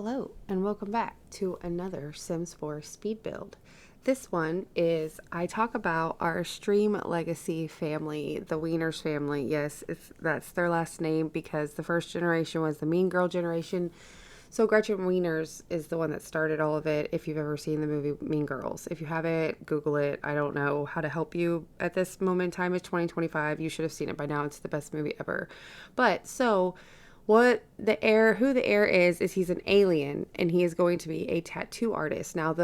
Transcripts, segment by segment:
Hello and welcome back to another Sims 4 speed build. This one is I talk about our Stream Legacy family, the Wieners family. Yes, that's their last name because the first generation was the Mean Girl generation. So Gretchen Wieners is the one that started all of it. If you've ever seen the movie Mean Girls, if you haven't, Google it. I don't know how to help you at this moment in time. It's 2025. You should have seen it by now. It's the best movie ever. But so who the heir is he's an alien and he is going to be a tattoo artist. Now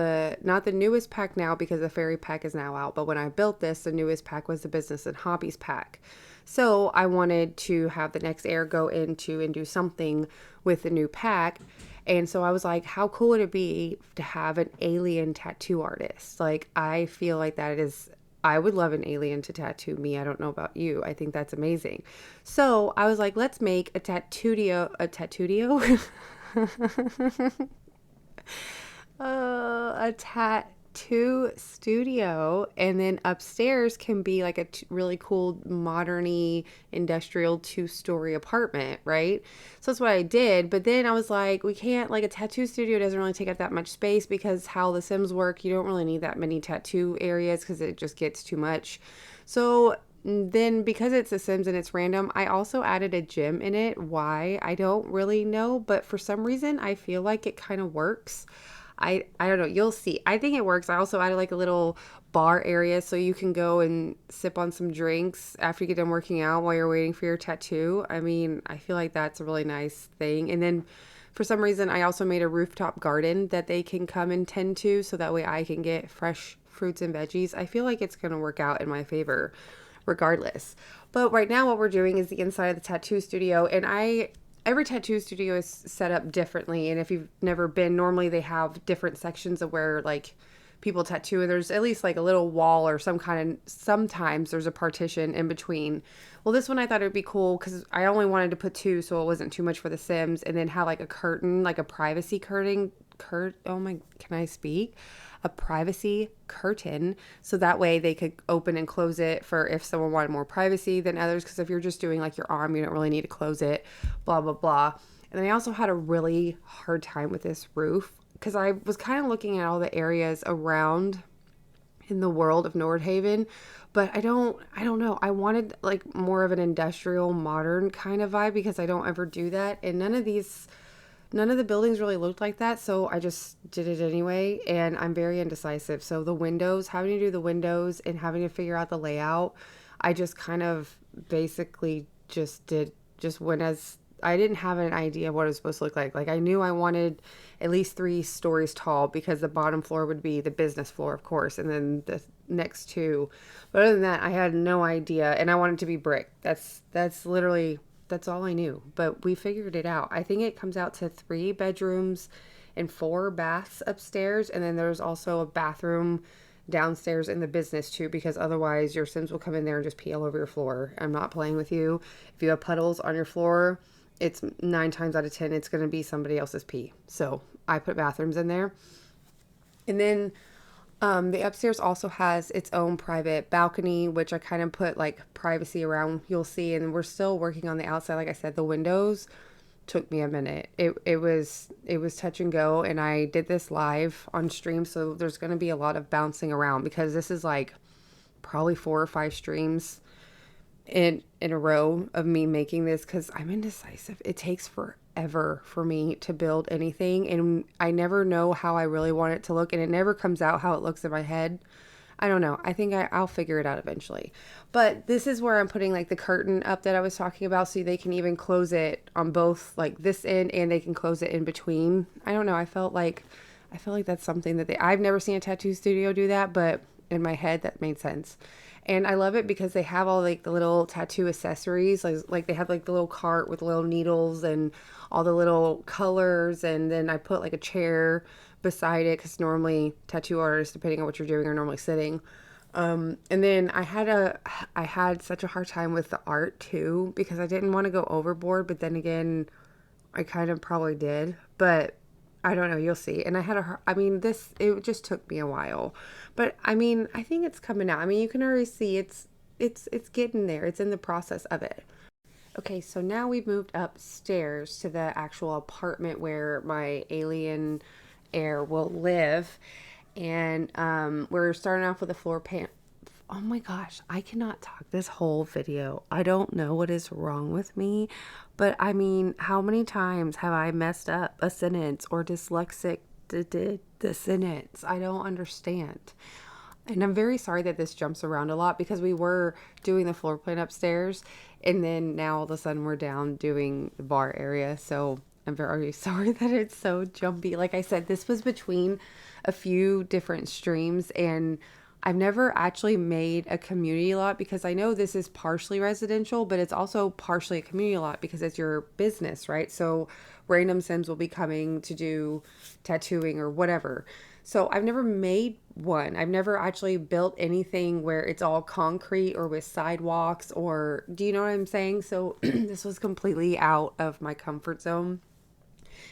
not the newest pack now because the fairy pack is now out, but when I built this, the newest pack was the business and hobbies pack. So I wanted to have the next heir go into and do something with the new pack. And so I was like, how cool would it be to have an alien tattoo artist? Like, I feel like I would love an alien to tattoo me. I don't know about you. I think that's amazing. So I was like, let's make a tattoodio, a tattoo studio, and then upstairs can be like a really cool moderny industrial two-story apartment, right? So that's what I did. But then I was like, we can't, like, a tattoo studio doesn't really take up that much space because how the Sims work, you don't really need that many tattoo areas because it just gets too much. So then because it's a Sims and it's random, I also added a gym in it. Why? I don't really know, but for some reason I feel like it kind of works. I don't know. You'll see. I think it works. I also added like a little bar area so you can go and sip on some drinks after you get done working out while you're waiting for your tattoo. I mean, I feel like that's a really nice thing. And then for some reason, I also made a rooftop garden that they can come and tend to so that way I can get fresh fruits and veggies. I feel like it's going to work out in my favor regardless. But right now what we're doing is the inside of the tattoo studio, and every tattoo studio is set up differently, and if you've never been, normally they have different sections of where like people tattoo, and there's at least like a little wall or some kind of, sometimes there's a partition in between. Well, this one I thought it would be cool because I only wanted to put two so it wasn't too much for the Sims, and then have like a curtain, like a privacy curtain. Oh my, can I speak? A privacy curtain so that way they could open and close it for if someone wanted more privacy than others, because if you're just doing like your arm, you don't really need to close it, blah blah blah. And then I also had a really hard time with this roof because I was kind of looking at all the areas around in the world of Nordhaven, but I don't know. I wanted like more of an industrial modern kind of vibe because I don't ever do that, and none of the buildings really looked like that, so I just did it anyway, and I'm very indecisive. So the windows, having to do the windows and having to figure out the layout, I just kind of basically just went as I didn't have an idea of what it was supposed to look like. Like, I knew I wanted at least 3 stories tall because the bottom floor would be the business floor, of course, and then the next two. But other than that, I had no idea, and I wanted to be brick. That's literally that's all I knew, but we figured it out. I think it comes out to 3 bedrooms and 4 baths upstairs, and then there's also a bathroom downstairs in the business too, because otherwise your Sims will come in there and just pee all over your floor. I'm not playing with you. If you have puddles on your floor, it's 9 times out of 10 it's going to be somebody else's pee. So I put bathrooms in there, and then the upstairs also has its own private balcony, which I kind of put like privacy around, you'll see. And we're still working on the outside. Like I said, the windows took me a minute. It was touch and go, and I did this live on stream, so there's going to be a lot of bouncing around because this is like probably 4 or 5 streams in a row of me making this because I'm indecisive. It takes forever for me to build anything, and I never know how I really want it to look, and it never comes out how it looks in my head. I don't know. I think I'll figure it out eventually. But this is where I'm putting like the curtain up that I was talking about so they can even close it on both like this end, and they can close it in between. I don't know. I felt like that's something that I've never seen a tattoo studio do that, but in my head that made sense. And I love it because they have all like the little tattoo accessories, like they have like the little cart with little needles and all the little colors, and then I put like a chair beside it because normally tattoo artists, depending on what you're doing, are normally sitting. And then I had such a hard time with the art too because I didn't want to go overboard, but then again, I kind of probably did, but I don't know. You'll see. And I mean, it just took me a while, but I mean, I think it's coming out. I mean, you can already see it's getting there. It's in the process of it. Okay, so now we've moved upstairs to the actual apartment where my alien heir will live. And we're starting off with a floor pan. Oh my gosh, I cannot talk this whole video. I don't know what is wrong with me, but I mean, how many times have I messed up a sentence or dyslexic the sentence? I don't understand. And I'm very sorry that this jumps around a lot because we were doing the floor plan upstairs and then now all of a sudden we're down doing the bar area. So I'm very sorry that it's so jumpy. Like I said, this was between a few different streams and I've never actually made a community lot because I know this is partially residential, but it's also partially a community lot because it's your business, right? So random Sims will be coming to do tattooing or whatever. So I've never made one. I've never actually built anything where it's all concrete or with sidewalks or do you know what I'm saying? So this was completely out of my comfort zone.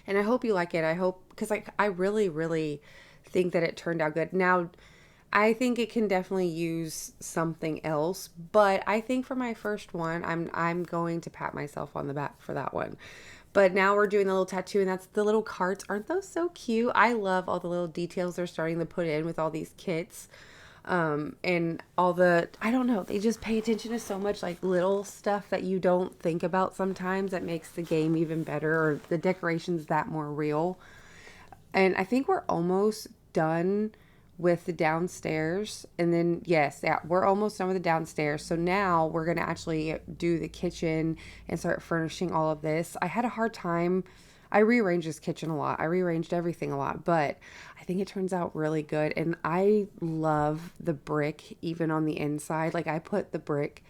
And I hope you like it. I hope because I really really think that it turned out good. Now I think it can definitely use something else, but I think for my first one, I'm going to pat myself on the back for that one. But now we're doing the little tattoo, and that's the little carts. Aren't those so cute? I love all the little details they're starting to put in with all these kits. And all the, I don't know, they just pay attention to so much like little stuff that you don't think about sometimes that makes the game even better or the decorations that more real. And I think we're almost done with the downstairs. And then, yes, yeah, we're almost done with the downstairs. So now we're going to actually do the kitchen and start furnishing all of this. I had a hard time. I rearranged this kitchen a lot. I rearranged everything a lot, but I think it turns out really good. And I love the brick even on the inside. Like I put the brick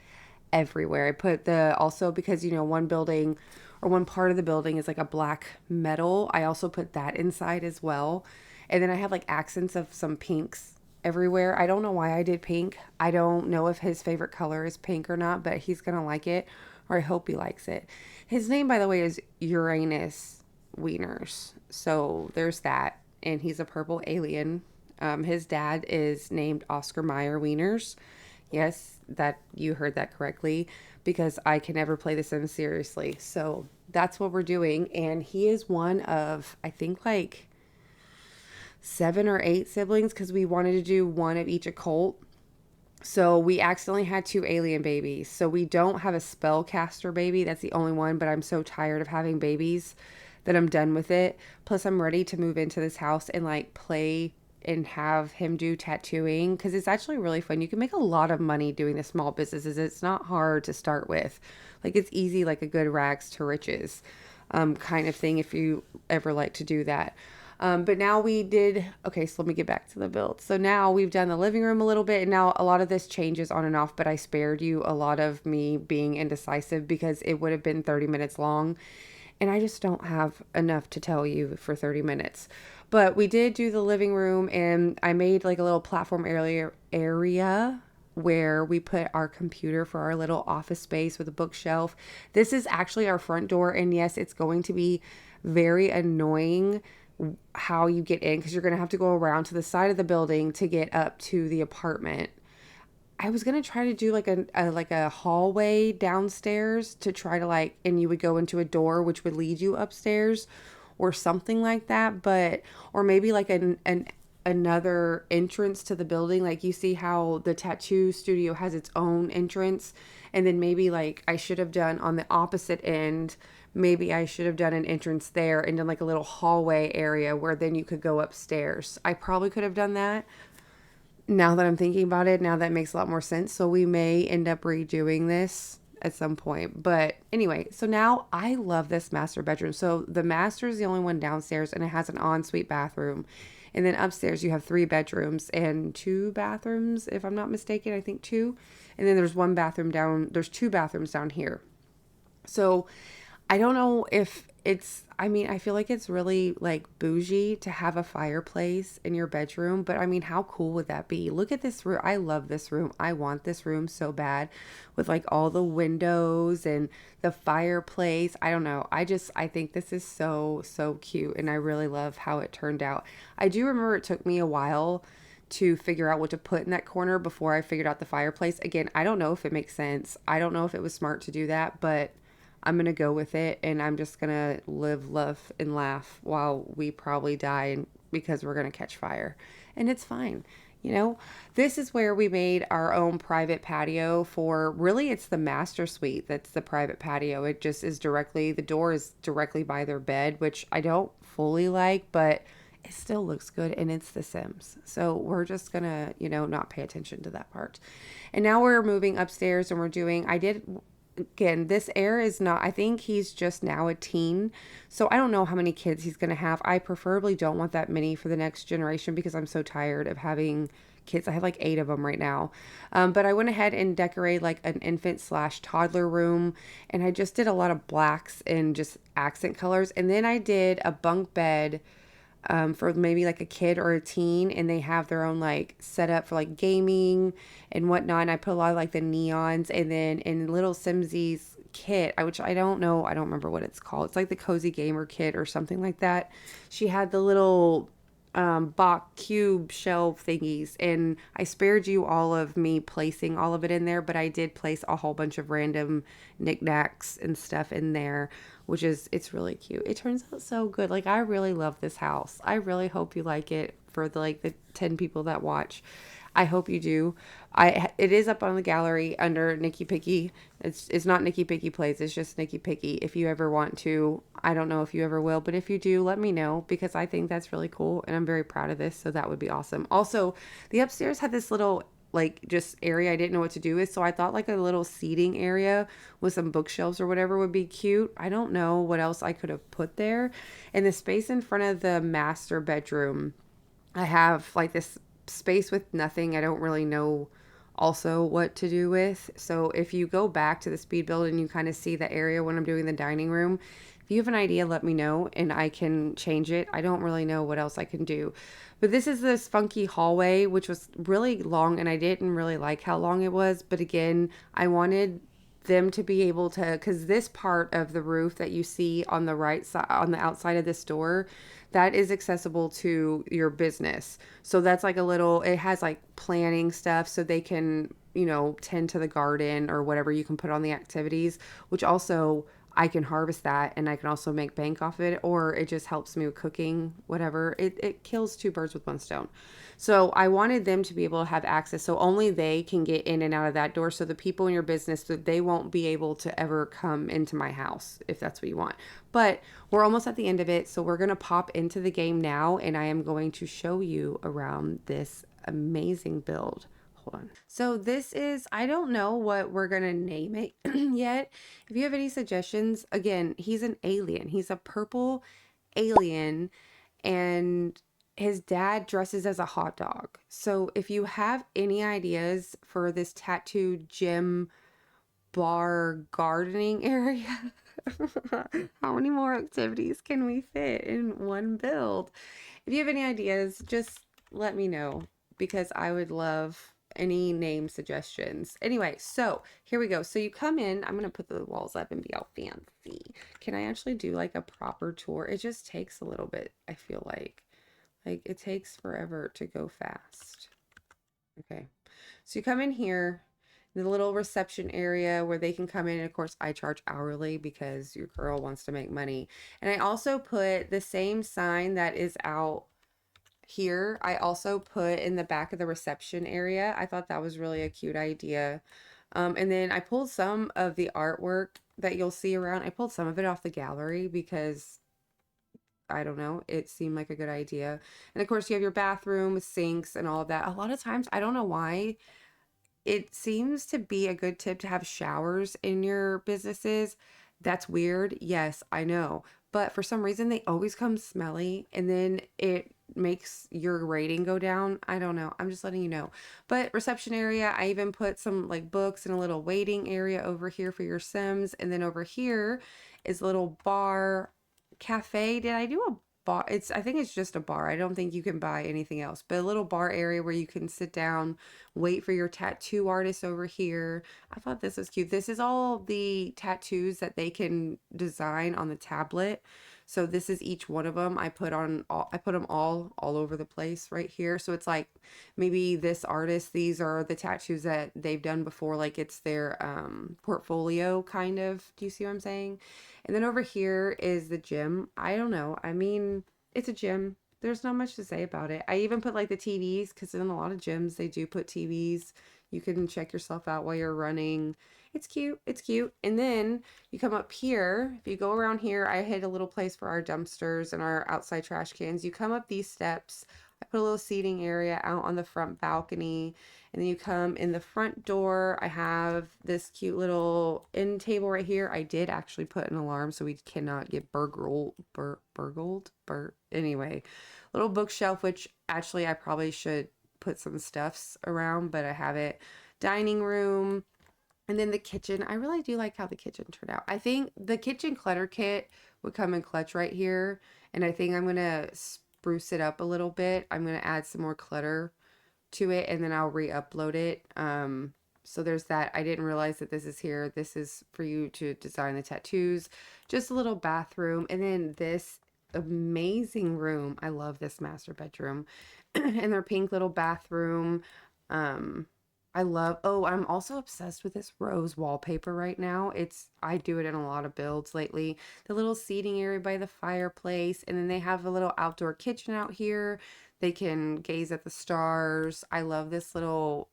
everywhere. I put the also because one building or one part of the building is like a black metal. I also put that inside as well. And then I have like accents of some pinks everywhere. I don't know why I did pink. I don't know if his favorite color is pink or not, but he's going to like it or I hope he likes it. His name by the way is Uranus Wieners. So there's that and he's a purple alien. His dad is named Oscar Mayer Wieners. Yes, that you heard that correctly because I can never play The Sims seriously. So that's what we're doing. And he is one of, I think, like 7 or 8 siblings because we wanted to do one of each occult. So we accidentally had 2 alien babies. So we don't have a spellcaster baby. That's the only one. But I'm so tired of having babies that I'm done with it. Plus, I'm ready to move into this house and like play and have him do tattooing because it's actually really fun. You can make a lot of money doing the small businesses. It's not hard to start with. Like it's easy, like a good rags to riches kind of thing if you ever like to do that. But now we did, okay, so let me get back to the build. So now we've done the living room a little bit and now a lot of this changes on and off, but I spared you a lot of me being indecisive because it would have been 30 minutes long. And I just don't have enough to tell you for 30 minutes. But we did do the living room and I made like a little platform area where we put our computer for our little office space with a bookshelf. This is actually our front door. And yes, it's going to be very annoying how you get in because you're going to have to go around to the side of the building to get up to the apartment. I was gonna try to do like a hallway downstairs to try to like, and you would go into a door which would lead you upstairs, or something like that. But or maybe like an another entrance to the building. Like you see how the tattoo studio has its own entrance, and then maybe like I should have done on the opposite end. Maybe I should have done an entrance there and done like a little hallway area where then you could go upstairs. I probably could have done that now that I'm thinking about it. Now that makes a lot more sense. So we may end up redoing this at some point. But anyway, so now I love this master bedroom. So the master is the only one downstairs and it has an ensuite bathroom. And then upstairs you have 3 bedrooms and 2 bathrooms, if I'm not mistaken. I think 2. And then there's 1 bathroom down. There's 2 bathrooms down here. So I don't know if it's, I mean, I feel like it's really like bougie to have a fireplace in your bedroom, but I mean, how cool would that be? Look at this room. I love this room. I want this room so bad with like all the windows and the fireplace. I don't know. I think this is so, so cute. And I really love how it turned out. I do remember it took me a while to figure out what to put in that corner before I figured out the fireplace. Again, I don't know if it makes sense. I don't know if it was smart to do that, but I'm going to go with it, and I'm just going to live, love, and laugh while we probably die because we're going to catch fire. And it's fine. You know, this is where we made our own private patio for really, it's the master suite that's the private patio. It just is directly, the door is directly by their bed, which I don't fully like, but it still looks good and it's The Sims. So we're just gonna, not pay attention to that part. And now we're moving upstairs and we're doing, I did again, this heir is not, I think he's just now a teen. So I don't know how many kids he's going to have. I preferably don't want that many for the next generation because I'm so tired of having kids. I have like 8 of them right now. But I went ahead and decorated like an infant slash toddler room. And I just did a lot of blacks and just accent colors. And then I did a bunk bed for maybe like a kid or a teen, and they have their own like setup for like gaming and whatnot. And I put a lot of like the neons, and then in little Simsy's kit, which I don't know, I don't remember what it's called. It's like the Cozy Gamer kit or something like that. She had the little Bach cube shelf thingies, and I spared you all of me placing all of it in there, but I did place a whole bunch of random knickknacks and stuff in there, which is, it's really cute. It turns out so good. Like, I really love this house. I really hope you like it for the 10 people that watch. I hope you do. It is up on the gallery under Nikki Picky. It's not Nikki Picky Plays. It's just Nikki Picky. If you ever want to, I don't know if you ever will, but if you do, let me know because I think that's really cool and I'm very proud of this. So that would be awesome. Also, the upstairs had this little like just area I didn't know what to do with. So I thought like a little seating area with some bookshelves or whatever would be cute. I don't know what else I could have put there. And the space in front of the master bedroom, I have like this space with nothing. I don't really know also what to do with. So if you go back to the speed build and you kind of see the area when I'm doing the dining room, if you have an idea, let me know and I can change it. I don't really know what else I can do. But this is this funky hallway, which was really long and I didn't really like how long it was. But again, I wanted them to be able to, because this part of the roof that you see on the right side, on the outside of this door, that is accessible to your business. So that's like a little, it has like planning stuff so they can, tend to the garden or whatever you can put on the activities, which also I can harvest that and I can also make bank off of it, or it just helps me with cooking, whatever. It kills two birds with one stone. So I wanted them to be able to have access so only they can get in and out of that door. So the people in your business, that they won't be able to ever come into my house if that's what you want. But we're almost at the end of it. So we're going to pop into the game now and I am going to show you around this amazing build. Hold on. So this is, I don't know what we're going to name it yet. If you have any suggestions, again, he's an alien. He's a purple alien and his dad dresses as a hot dog. So if you have any ideas for this tattoo gym bar gardening area, how many more activities can we fit in one build? If you have any ideas, just let me know because I would love any name suggestions. Anyway, so here we go. So you come in, I'm going to put the walls up and be all fancy. Can I actually do like a proper tour? It just takes a little bit, I feel like. Like it takes forever to go fast. Okay. So you come in here, the little reception area where they can come in. And of course, I charge hourly because your girl wants to make money. And I also put the same sign that is out here. I also put in the back of the reception area. I thought that was really a cute idea. And then I pulled some of the artwork that you'll see around. I pulled some of it off the gallery because I don't know, it seemed like a good idea. And of course, you have your bathroom, sinks, and all of that. A lot of times, I don't know why, it seems to be a good tip to have showers in your businesses. That's weird. Yes, I know. But for some reason, they always come smelly and then it makes your rating go down. I don't know. I'm just letting you know. But reception area, I even put some like books and a little waiting area over here for your Sims. And then over here is a little bar cafe. Did I do a bar? I think it's just a bar. I don't think you can buy anything else, but a little bar area where you can sit down, wait for your tattoo artist over here. I thought this was cute. This is all the tattoos that they can design on the tablet. So this is each one of them. I put them all over the place right here. So it's like maybe this artist, these are the tattoos that they've done before, like it's their portfolio kind of. Do you see what I'm saying? And then over here is the gym. I don't know. I mean, it's a gym. There's not much to say about it. I even put like the TVs because in a lot of gyms they do put TVs. You can check yourself out while you're running. It's cute. It's cute. And then you come up here. If you go around here, I hid a little place for our dumpsters and our outside trash cans. You come up these steps. I put a little seating area out on the front balcony. And then you come in the front door. I have this cute little end table right here. I did actually put an alarm so we cannot get anyway, little bookshelf, which actually I probably should put some stuffs around, but I have it. Dining room. And then the kitchen. I really do like how the kitchen turned out. I think the kitchen clutter kit would come in clutch right here. And I think I'm going to spruce it up a little bit. I'm going to add some more clutter to it and then I'll re-upload it. So there's that. I didn't realize that this is here. This is for you to design the tattoos. Just a little bathroom. And then this amazing room. I love this master bedroom. And their pink little bathroom. I love, oh, I'm also obsessed with this rose wallpaper right now. I do it in a lot of builds lately. The little seating area by the fireplace, and then they have a little outdoor kitchen out here. They can gaze at the stars. I love this little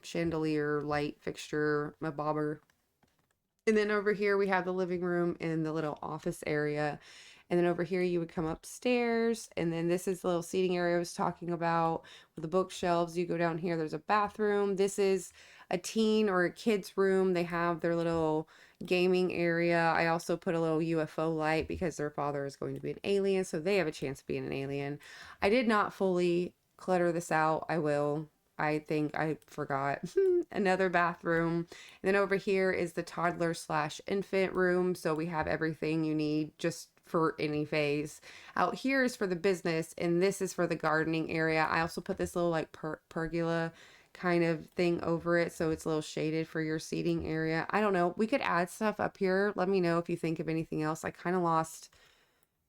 chandelier light fixture, my bobber. And then over here we have the living room and the little office area. And then over here you would come upstairs. And then this is the little seating area I was talking about with the bookshelves. You go down here, there's a bathroom. This is a teen or a kid's room. They have their little gaming area. I also put a little UFO light because their father is going to be an alien. So they have a chance of being an alien. I did not fully clutter this out. I will. I think I forgot another bathroom. And then over here is the toddler slash infant room. So we have everything you need just for any phase. Out here is for the business, and this is for the gardening area. I also put this little like pergola kind of thing over it, so it's a little shaded for your seating area. I don't know. We could add stuff up here. Let me know if you think of anything else. I kind of lost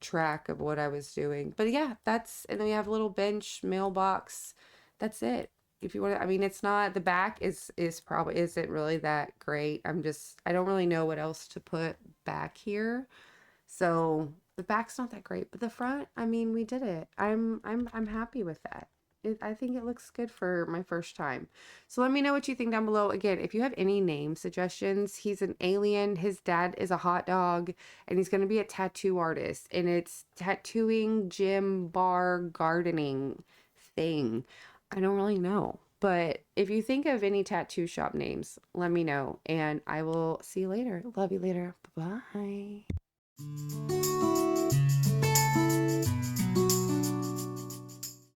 track of what I was doing. But yeah, and then we have a little bench, mailbox. That's it. If you want to, I mean, it's not, the back is probably isn't really that great. I don't really know what else to put back here. So the back's not that great, but the front, I mean, we did it. I'm happy with that. I think it looks good for my first time. So let me know what you think down below. Again, if you have any name suggestions, he's an alien. His dad is a hot dog, and he's going to be a tattoo artist. And it's tattooing, gym, bar, gardening thing. I don't really know. But if you think of any tattoo shop names, let me know. And I will see you later. Love you later. Bye-bye.